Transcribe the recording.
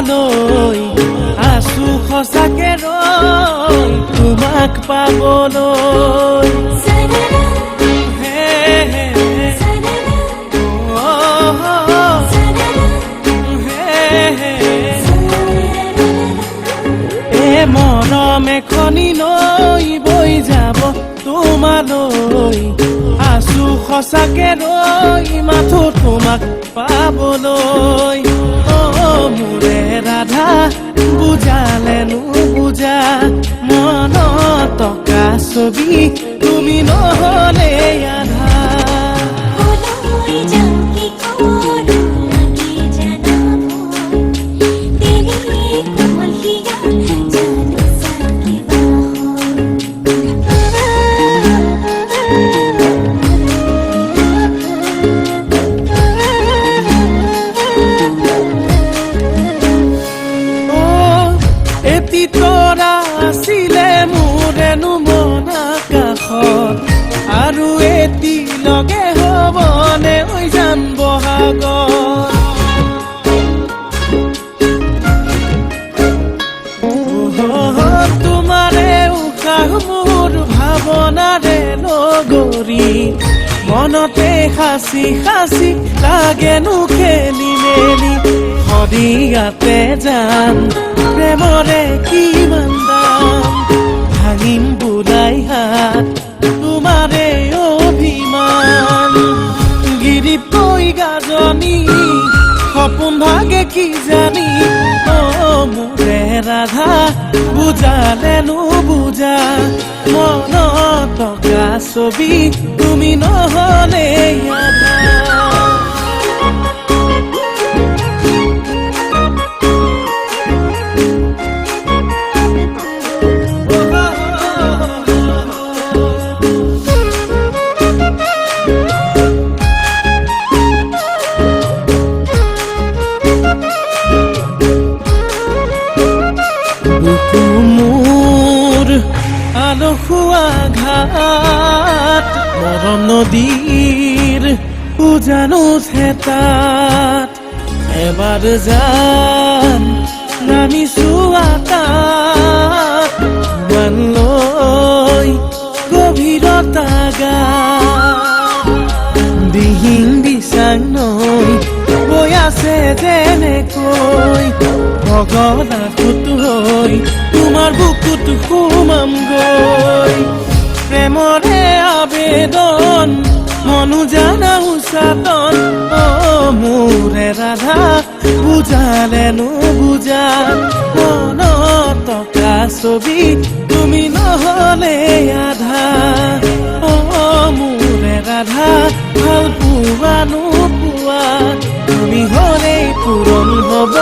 তোমালৈ আছো সঁচাকে ৰৈ তোমাক পাবলৈ মৰম এখনি লৈ বৈ যাব তোমালৈ আছো সঁচাকে ৰৈ মাথো তোমাক পাবলৈ মোৰে ৰাধা বুজালে নুবুজা মনত টকা ছবি তুমি নহলে আধা তৰা আছিলে মোৰেনো মনা কাষত আৰু এটি লগে হ'বনে ঐ যান বহাগত তোমাৰে উশাহ মোৰ ভাৱনাৰে নগৰী মনতে সাঁচি সাঁচি লাগেনো খেলি মেলি সদিয়াতে যাম প্ৰেমৰে কিমান দাম ভাঙিম বুলাই হাত তোমাৰে অভিমান গিৰিপ কৈ গাজনি সপোন ভাগে কি জানি মোৰে ৰাধা বুজালে নুবুজা মনত টকা ছবি তুমি নহলে আধা মোৰ আলসুৱা ঘাট মৰম নদীৰ উজানো থেতাত এবাৰ যাম নামিছো আকাত মান লৈ গভীৰতা গাত দিহিং দিচাং নৈ বৈ আছে যেনেকৈ ভগনা কুতু হৈ তোমাৰ বুকুত সোমাম গৈ প্ৰেমৰে আবেদন মনো জানা উচাতন মোৰে ৰাধা বুজালে নুবুজা মনত টকা ছবি তুমি নহলে আধা মোৰে ৰাধা ভাল পোৱা নোপোৱা তুমি হলেই পূৰণ হ'ব